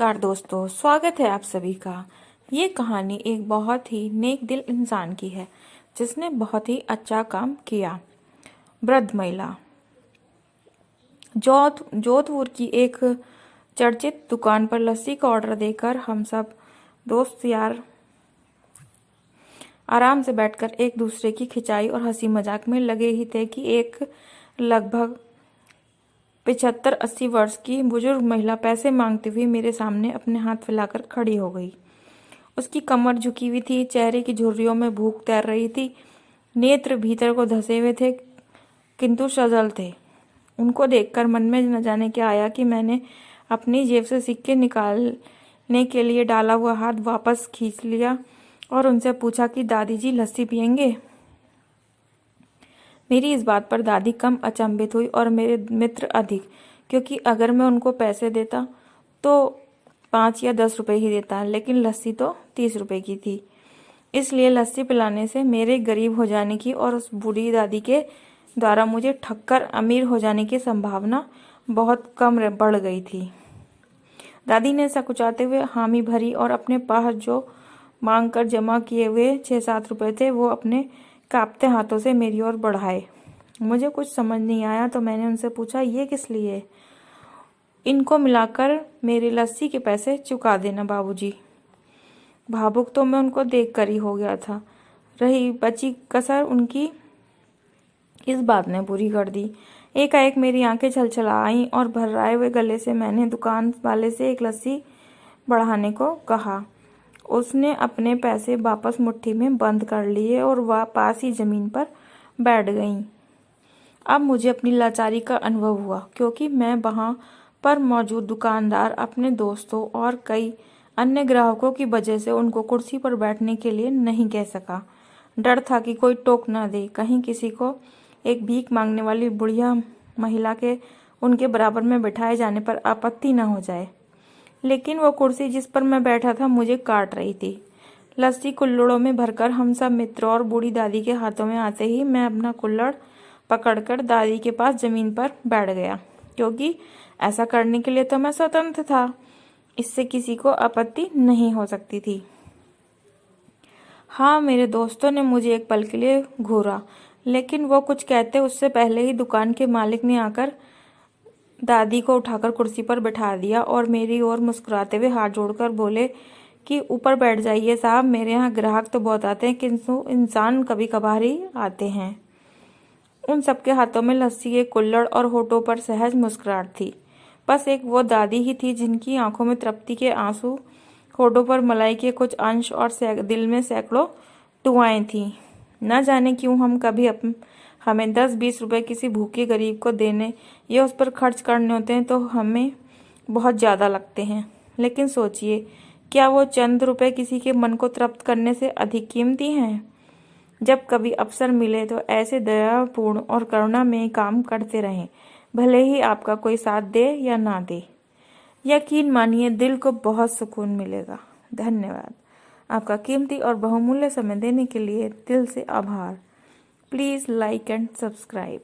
नमस्कार दोस्तों, स्वागत है आप सभी का। ये कहानी एक बहुत ही नेक दिल इंसान की है जिसने बहुत ही अच्छा काम किया। वृद्ध महिला। जोधपुर की एक चर्चित दुकान पर लस्सी का ऑर्डर देकर हम सब दोस्त यार आराम से बैठकर एक दूसरे की खिंचाई और हंसी मजाक में लगे ही थे कि एक लगभग 75-80 वर्ष की बुजुर्ग महिला पैसे मांगती हुई मेरे सामने अपने हाथ फैलाकर खड़ी हो गई। उसकी कमर झुकी हुई थी, चेहरे की झुर्रियों में भूख तैर रही थी, नेत्र भीतर को धंसे हुए थे किंतु सजल थे। उनको देखकर मन में न जाने क्या आया कि मैंने अपनी जेब से सिक्के निकालने के लिए डाला हुआ हाथ वापस खींच लिया और उनसे पूछा कि दादी जी लस्सी पियेंगे। मेरी इस बात पर दादी कम अचंभित हुई और मेरे मित्र अधिक, क्योंकि अगर मैं उनको पैसे देता तो 5 या 10 रुपए ही देता, लेकिन लस्सी तो 30 रुपए की थी। इसलिए लस्सी पिलाने से मेरे गरीब हो जाने की और उस बूढ़ी दादी के द्वारा मुझे ठक्कर अमीर हो जाने की संभावना बहुत कम बढ़ गई थी। दादी ने सकुचाते हुए हामी भरी और अपने पास जो मांग कर जमा किए हुए 6-7 रुपए थे वो अपने कांपते हाथों से मेरी ओर बढ़ाए। मुझे कुछ समझ नहीं आया तो मैंने उनसे पूछा, ये किस लिए? इनको मिलाकर मेरी लस्सी के पैसे चुका देना बाबूजी। भावुक तो मैं उनको देखकर ही हो गया था। रही बची कसर उनकी इस बात ने पूरी कर दी। एकाएक मेरी आंखें छलछला आईं और भर्राए हुए गले से मैंने दुकान वाले से एक लस्सी बढ़ाने को कहा। उसने अपने पैसे वापस मुट्ठी में बंद कर लिए और वह पास ही जमीन पर बैठ गईं। अब मुझे अपनी लाचारी का अनुभव हुआ, क्योंकि मैं वहां पर मौजूद दुकानदार, अपने दोस्तों और कई अन्य ग्राहकों की वजह से उनको कुर्सी पर बैठने के लिए नहीं कह सका। डर था कि कोई टोक न दे, कहीं किसी को एक भीख मांगने वाली बुढ़िया महिला के उनके बराबर में बैठाए जाने पर आपत्ति न हो जाए। लेकिन वो कुर्सी जिस पर मैं बैठा था मुझे काट रही थी। लस्सी कुल्हड़ों में भरकर हम सब मित्रों और बूढ़ी दादी के हाथों में आते ही मैं अपना कुल्हड़ पकड़कर दादी के पास जमीन पर बैठ गया, क्योंकि ऐसा करने के लिए तो मैं स्वतंत्र था। इससे किसी को आपत्ति नहीं हो सकती थी। हाँ, मेरे दोस्तों ने मुझे एक पल के लिए घूरा, लेकिन वो कुछ कहते उससे पहले ही दुकान के मालिक ने आकर दादी को उठाकर कुर्सी पर बैठा दिया और मेरी ओर मुस्कुराते हुए हाथ जोड़कर बोले कि ऊपर बैठ जाइए साहब, मेरे यहाँ ग्राहक तो बहुत आते हैं किंतु इंसान कभी कभार ही आते हैं। उन सबके हाथों में लस्सी के कुल्हड़ और होठों पर सहज मुस्कुराहट थी। बस एक वो दादी ही थी जिनकी आंखों में तृप्ति के आंसू, होठों पर मलाई के कुछ अंश और दिल में सैकड़ों दुआएं थीं। न जाने क्यों हमें 10-20 रुपए किसी भूखे गरीब को देने या उस पर खर्च करने होते हैं तो हमें बहुत ज़्यादा लगते हैं। लेकिन सोचिए, क्या वो चंद रुपए किसी के मन को तृप्त करने से अधिक कीमती हैं? जब कभी अवसर मिले तो ऐसे दयापूर्ण और करुणा में काम करते रहें, भले ही आपका कोई साथ दे या ना दे। यकीन मानिए, दिल को बहुत सुकून मिलेगा। धन्यवाद। आपका कीमती और बहुमूल्य समय देने के लिए दिल से आभार। Please like and subscribe.